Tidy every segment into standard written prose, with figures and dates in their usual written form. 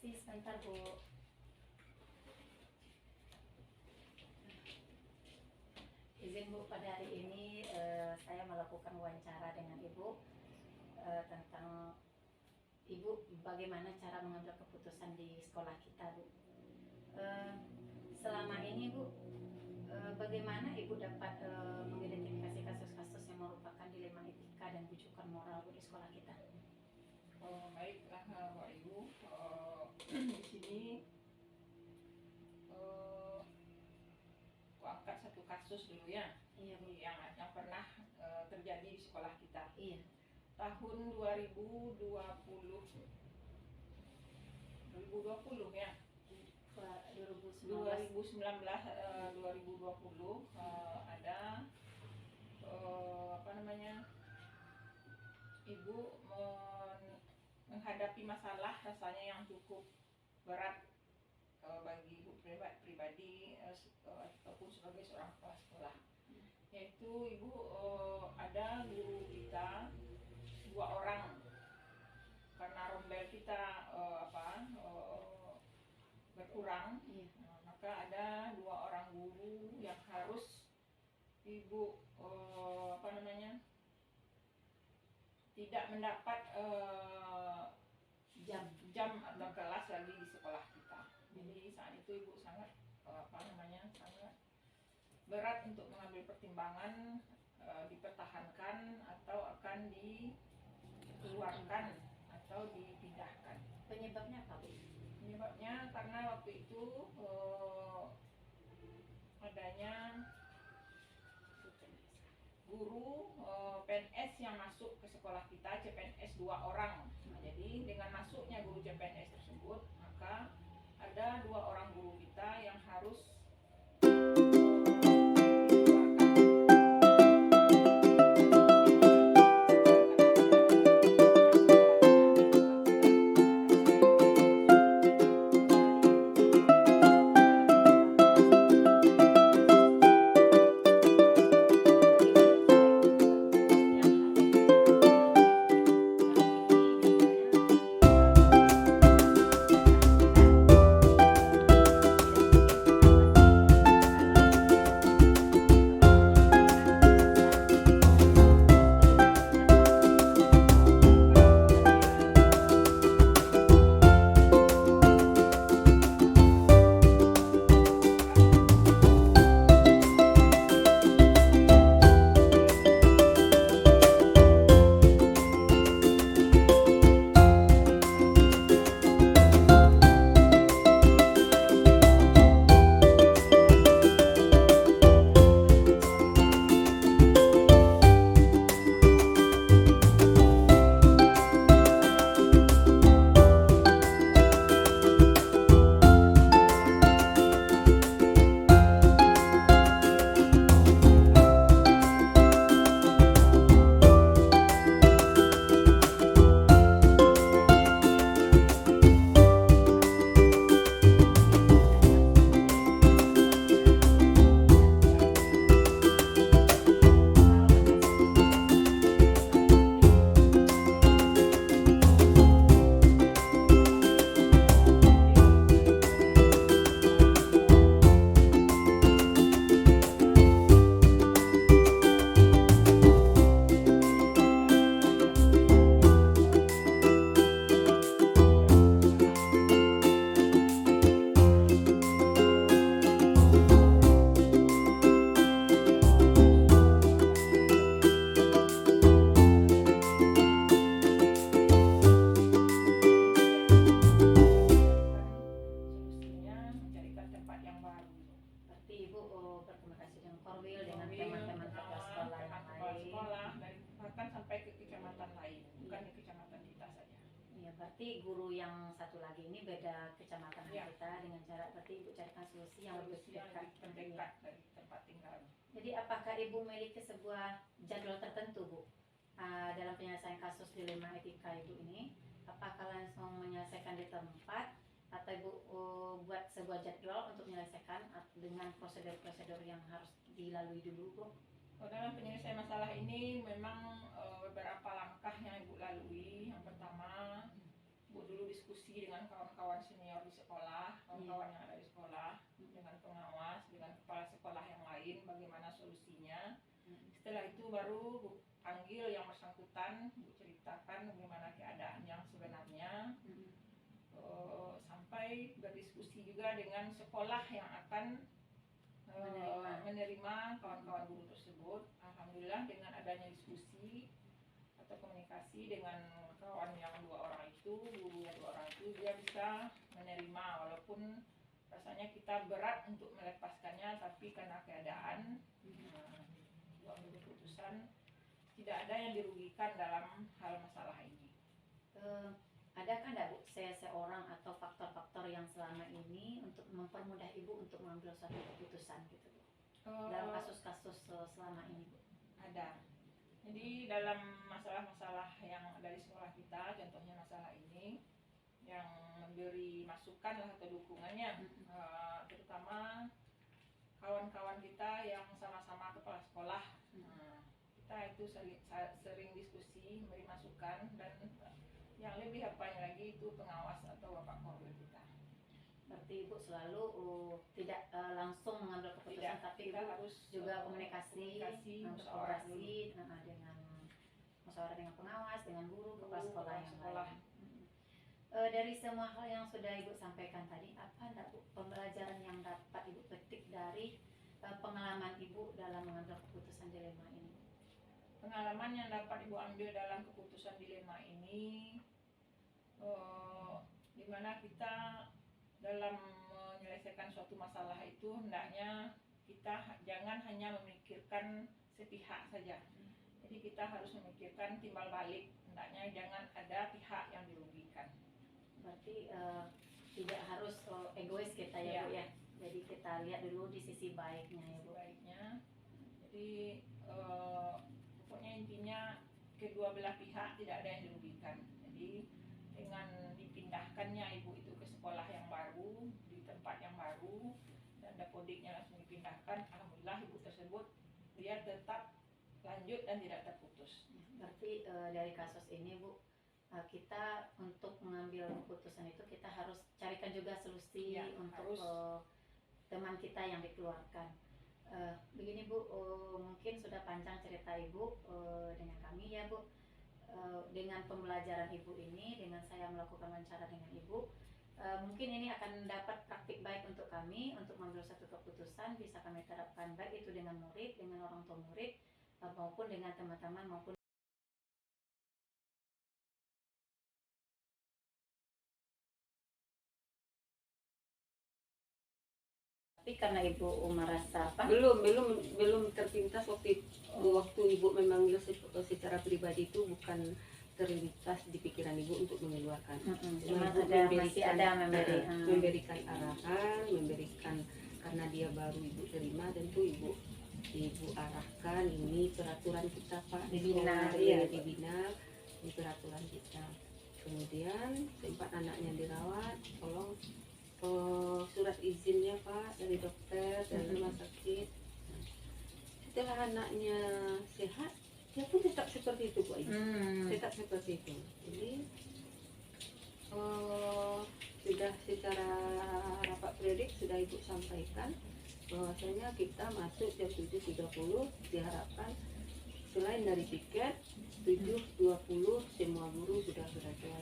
Permisi sebentar Bu. Izin Bu, pada hari ini saya melakukan wawancara dengan Ibu tentang Ibu bagaimana cara mengambil keputusan di sekolah kita Bu. Selama ini Bu, bagaimana Ibu dapat mengidentifikasi kasus-kasus yang merupakan dilema etika dan bujukan moral Bu di sekolah kita? Baiklah Bapak Ibu, di sini aku angkat satu kasus dulu ya. Iya Bu. Yang pernah terjadi di sekolah kita. Iya. Tahun 2020 ya. 2019 2020 ada Ibu menghadapi masalah rasanya yang cukup berat bagi Ibu pribadi ataupun sebagai seorang kepala sekolah, yaitu Ibu ada guru kita 2 orang karena rombel kita berkurang. Maka ada 2 orang guru yang harus Ibu tidak mendapat jam atau kelas lagi di sekolah kita. Jadi saat itu Ibu sangat sangat berat untuk mengambil pertimbangan dipertahankan atau akan dikeluarkan atau dipindahkan. Penyebabnya apa Bu? Penyebabnya karena waktu itu adanya guru PNS yang masuk ke sekolah kita, CPNS 2 orang. Jadi dengan masuknya guru CPNS tersebut, maka ada 2 orang guru kita yang harus Berarti guru yang satu lagi ini beda kecamatan kita, dengan cara berarti Ibu carikan solusi yang lebih terdekat dari tempat tinggal. Jadi apakah Ibu memiliki sebuah jadwal tertentu Bu dalam penyelesaian kasus dilema etika Ibu ini? Apakah langsung menyelesaikan di tempat atau Ibu buat sebuah jadwal untuk menyelesaikan dengan prosedur-prosedur yang harus dilalui dulu Bu? Dalam penyelesaian masalah ini memang beberapa langkah yang Ibu lalui. Yang pertama, Bu dulu diskusi berdiskusi dengan kawan-kawan senior di sekolah, kawan-kawan yang ada di sekolah, dengan pengawas, dengan kepala sekolah yang lain, bagaimana solusinya. Setelah itu baru Bu panggil yang bersangkutan, Bu ceritakan bagaimana keadaan yang sebenarnya, sampai berdiskusi juga dengan sekolah yang akan menerima kawan-kawan guru tersebut. Alhamdulillah dengan adanya diskusi atau komunikasi dengan kawan yang 2 orang itu, guru yang 2 orang itu, dia bisa menerima walaupun rasanya kita berat untuk melepaskannya, tapi karena keadaan ambil keputusan tidak ada yang dirugikan dalam hal masalah ini. Adakah enggak Bu seorang atau faktor-faktor yang selama ini untuk mempermudah Ibu untuk mengambil suatu keputusan gitu Bu? Dalam kasus-kasus selama ini Bu? Ada. Jadi dalam masalah-masalah yang ada di sekolah kita, contohnya masalah ini, yang memberi masukan lah atau dukungannya, terutama kawan-kawan kita yang sama-sama kepala sekolah. Kita itu sering diskusi, memberi masukan, dan yang lebih apanya lagi itu pengawas atau bapak korwil kita. Berarti Ibu selalu tidak langsung mengambil keputusan, tapi kita Ibu harus juga komunikasi musyawarah dengan musyawarah dengan pengawas, dengan guru, kepala sekolah yang lain. Dari semua hal yang sudah Ibu sampaikan tadi, apa enggak Bu pembelajaran yang dapat Ibu petik dari pengalaman Ibu dalam mengambil keputusan dilema ini? Pengalaman yang dapat Ibu ambil dalam keputusan dilema ini, dimana kita dalam menyelesaikan suatu masalah itu hendaknya kita jangan hanya memikirkan sepihak saja. Jadi kita harus memikirkan timbal balik, hendaknya jangan ada pihak yang dirugikan. Berarti tidak harus egois kita ya Bu ya. Jadi kita lihat dulu di sisi baiknya ya Bu. Jadi pokoknya intinya kedua belah pihak tidak ada yang dirugikan. Jadi dengan dipindahkannya Ibu itu ke sekolah yang baru, di tempat yang baru, dan dapodiknya langsung dipindahkan, alhamdulillah Ibu tersebut dia tetap lanjut dan tidak terputus. Berarti dari kasus ini Bu, kita untuk mengambil keputusan itu kita harus carikan juga solusi untuk teman kita yang dikeluarkan. Begini Bu, mungkin sudah panjang cerita Ibu dengan kami ya Bu. Dengan pembelajaran Ibu ini, dengan saya melakukan wawancara dengan Ibu, mungkin ini akan dapat praktik baik untuk kami untuk mengambil satu keputusan, bisa kami terapkan baik itu dengan murid, dengan orang tua murid, maupun dengan teman-teman maupun tapi karena Ibu merasa apa? Belum terpintas waktu Ibu memanggil secara pribadi itu bukan terlintas di pikiran Ibu untuk mengeluarkan. Cuma masih ada memberikan arahan, karena dia baru Ibu terima, tentu Ibu arahkan ini peraturan kita Pak dibina, dibina ini peraturan kita. Kemudian tempat anaknya dirawat, tolong surat izinnya Pak dari dokter, dari rumah sakit. Setelah anaknya sehat, dia pun tetap seperti itu Bu. Tetap seperti itu. Jadi sudah secara rapat predik sudah Ibu sampaikan bahwasanya kita masuk jam 7.30, diharapkan selain dari tiket 7.20 semua guru sudah berada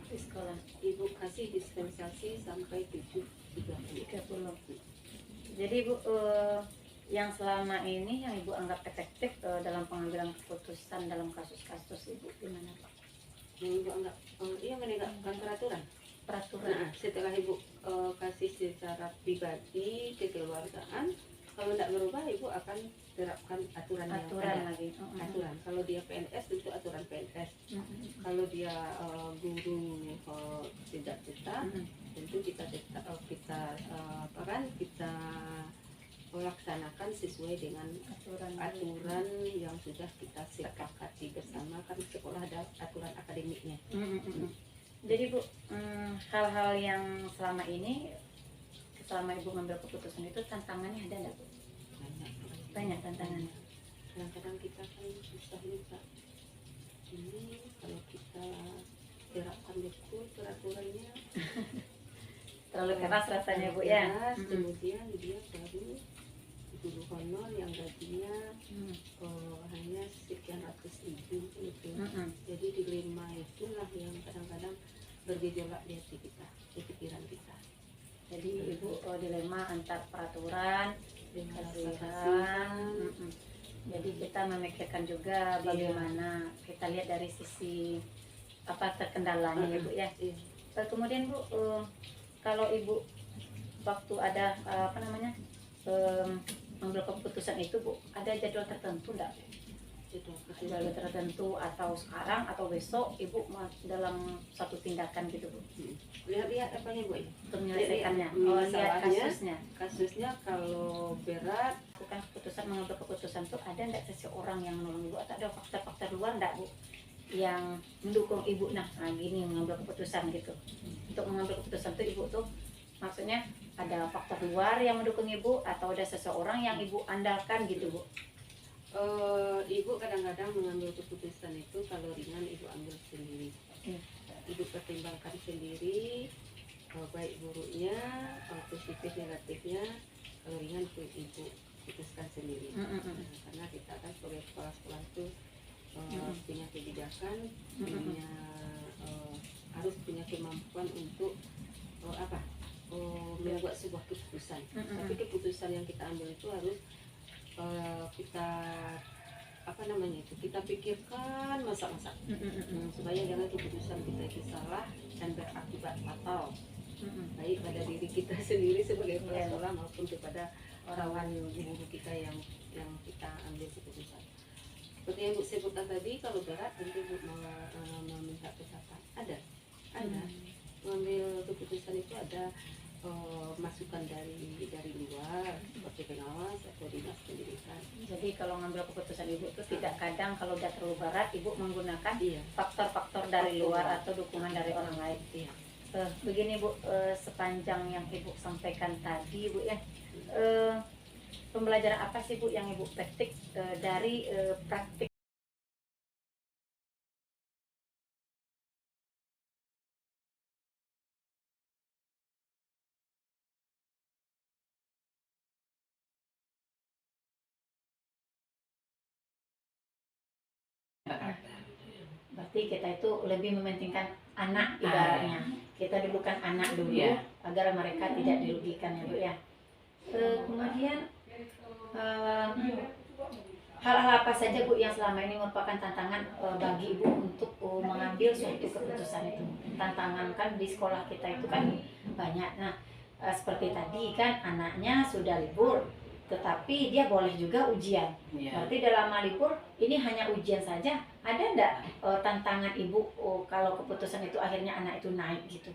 di sekolah. Ibu kasih dispensasi sampai 7.30. Jadi Bu, yang selama ini yang Ibu anggap efektif dalam pengambilan keputusan dalam kasus-kasus Ibu gimana Pak? Ibu anggap menegakkan peraturan. Nah, setelah Ibu kasih secara pribadi kekeluargaan, kalau tidak berubah Ibu akan terapkan aturan lagi. Aturan. Kalau dia PNS tentu aturan PNS. Kalau dia guru tidak tetap, tentu kita melaksanakan sesuai dengan aturan yang sudah kita sepakati bersama, kan sekolah ada aturan akademiknya. Jadi Bu, hal-hal yang selama Ibu mengambil keputusan itu tantangannya ada nggak Bu? Banyak tantangannya. Kadang-kadang kita kan susah juga. Ini kalau kita terapkan betul peraturannya, terlalu keras rasanya Bu ya. Keras, Mm-mm. kemudian dia baru guru honor yang gajinya hanya sekian ratus ribu gitu. Mm-mm. Jadi dilema itulah yang kadang-kadang bergejolak di hati kita, di pikiran kita. Jadi Ibu dilema antar peraturan, Dengan rasa kasihan. kasihan, Mm-mm. Jadi kita memikirkan juga bagaimana kita lihat dari sisi apa terkendalanya ya Bu ya. iya. Kemudian Bu, kalau Ibu waktu ada apa namanya mengambil keputusan itu Bu, ada jadwal tertentu enggak? Itu Jadwal tertentu atau sekarang atau besok Ibu dalam satu tindakan gitu Bu lihat-lihat apanya Bu? untuk menyelesaikannya. Jadi, Oh, lihat masalahnya, kasusnya. Kasusnya kalau berat, Bukan keputusan mengambil keputusan itu ada enggak seseorang yang menolong Ibu atau ada faktor-faktor luar enggak Bu yang mendukung Ibu nah gini mengambil keputusan gitu. Untuk mengambil keputusan itu Ibu tuh maksudnya ada faktor luar yang mendukung Ibu atau ada seseorang yang Ibu andalkan gitu Bu. Ibu kadang-kadang mengambil keputusan itu kalau ringan Ibu ambil sendiri. Ibu pertimbangkan sendiri baik buruknya, positif negatifnya. Kalau ringan itu Ibu putuskan sendiri. Karena kita kan sebagai sekolah-sekolah itu punya kebijakan, punya harus punya kemampuan untuk membuat sebuah keputusan. Tapi keputusan yang kita ambil itu harus kita kita pikirkan masak-masak supaya jangan keputusan kita itu salah dan berakibat fatal baik pada diri kita sendiri sebagai kepala sekolah maupun kepada orang guru kita yang kita ambil keputusan. Seperti yang Bu sebutkan tadi, kalau berat tentu Bu meminta kesehatan ada mengambil keputusan itu ada masukan dari luar seperti pengawas atau dinas pendidikan. Jadi kalau ngambil keputusan Ibu itu tidak kadang kalau udah terlalu berat Ibu menggunakan faktor-faktor dari luar atau dukungan dari orang lain. Iya. Begini Bu, sepanjang yang Ibu sampaikan tadi Bu ya, pembelajaran apa sih Bu yang Ibu petik dari praktik berarti kita itu lebih mementingkan anak ibaratnya. Kita dulukan anak dulu agar mereka tidak dirugikan ya Bu ya. Kemudian hal-hal apa saja Bu yang selama ini merupakan tantangan bagi Ibu untuk mengambil suatu keputusan itu? Tantangan kan di sekolah kita itu kan banyak. Nah, seperti tadi kan anaknya sudah libur, tetapi dia boleh juga ujian. Berarti dalam libur ini hanya ujian saja. Ada enggak tantangan Ibu kalau keputusan itu akhirnya anak itu naik gitu?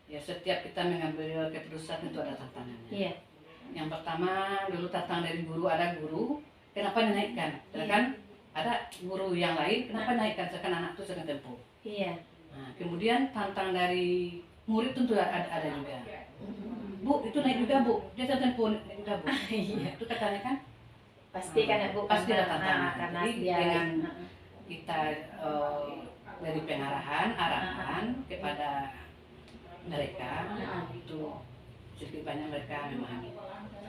Ya, setiap kita mengambil keputusan itu ada tantangannya. Iya. Yang pertama dulu tantangan dari guru, ada guru kenapa dinaikkan? Kan ada guru yang lain kenapa naikkan sekarang anak itu sedang tempuh. Iya. Nah, kemudian tantangan dari murid tentu ada juga. Bu, itu naik juga Bu, dia sedang tempuh naik juga Bu. Iya. Itu katanya kan Pasti kan Bu pasti ada karena tantangan. Jadi dia dengan kita dari arahan kepada mereka itu sedikit banyak mereka memahami.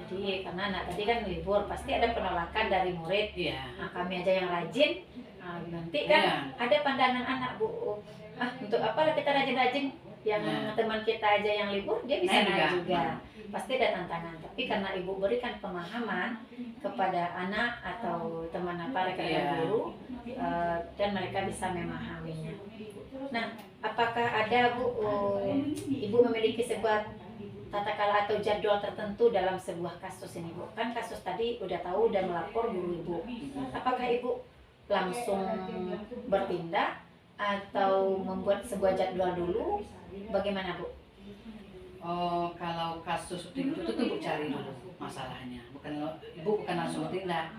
Jadi karena anak tadi kan libur pasti ada penolakan dari murid. Iya. Nah, kami aja yang rajin. Nah, nanti kan ada pandangan anak Bu. Untuk apa kita rajin-rajin? Yang teman kita aja yang libur dia bisa naik juga. Pasti ada tantangan. Tapi karena Ibu berikan pemahaman kepada anak atau teman rekan-rekan guru dan mereka bisa memahaminya. Nah, apakah ada Bu Ibu memiliki sebuah tata cara atau jadwal tertentu dalam sebuah kasus ini Bu? Kan kasus tadi udah tahu dan melapor guru Ibu. Apakah Ibu langsung bertindak atau membuat sebuah jadwal dulu? Bagaimana Bu? Kalau kasus seperti itu tuh Bu cari dulu masalahnya. Ibu bukan langsung bertindak.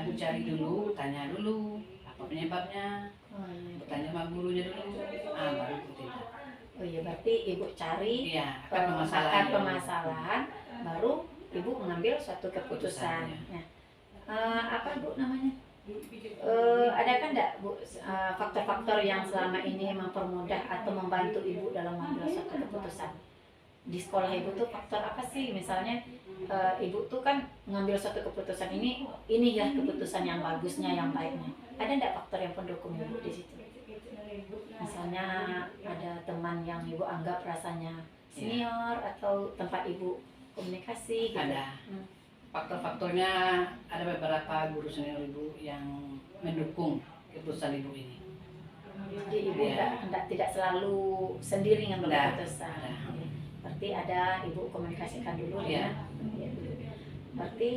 Ibu cari dulu, tanya dulu apa penyebabnya. Bertanya sama gurunya dulu, baru bertindak. Oh iya, berarti Ibu cari akar permasalahan, baru Ibu mengambil suatu keputusan. Nah, apa Bu namanya? Ada kan enggak Bu faktor-faktor yang selama ini mempermudah atau membantu Ibu dalam mengambil suatu keputusan? di sekolah ibu tuh faktor apa sih, misalnya ibu tuh kan ngambil suatu keputusan ini ya keputusan yang bagusnya, yang baiknya, ada enggak faktor yang pendukung ibu di situ? Misalnya ada teman yang ibu anggap rasanya senior atau tempat ibu komunikasi gitu. Ada faktor-faktornya, ada beberapa guru senior ibu yang mendukung keputusan ibu ini. Jadi ibu Ya. tidak selalu sendiri ngambil Ada. keputusan. Berarti ada ibu komunikasikan dulu Ya. dengan berarti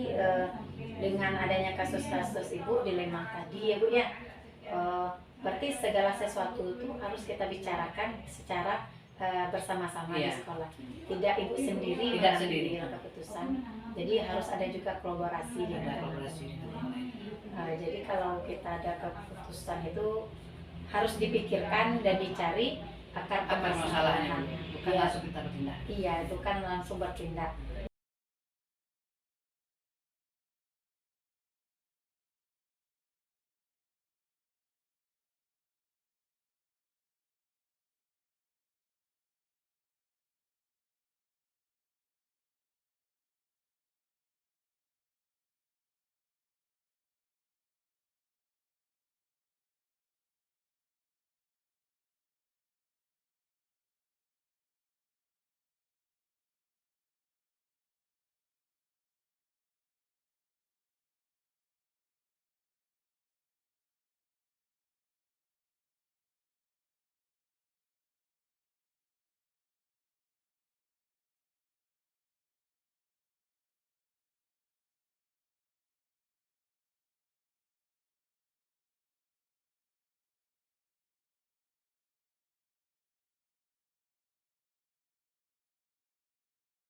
dengan adanya kasus-kasus ibu dilema tadi ya bu ya, berarti segala sesuatu itu harus kita bicarakan secara bersama-sama di Iya. sekolah. Tidak ibu sendiri Tidak mengambil sendiri. keputusan. Jadi harus ada juga kolaborasi Ada dengan kolaborasi dengan yang lain. jadi kalau kita ada keputusan itu harus dipikirkan dan dicari akar Apa masalahnya? permasalahannya. Bukan Iya. langsung kita bertindak. Iya, itu kan langsung bertindak.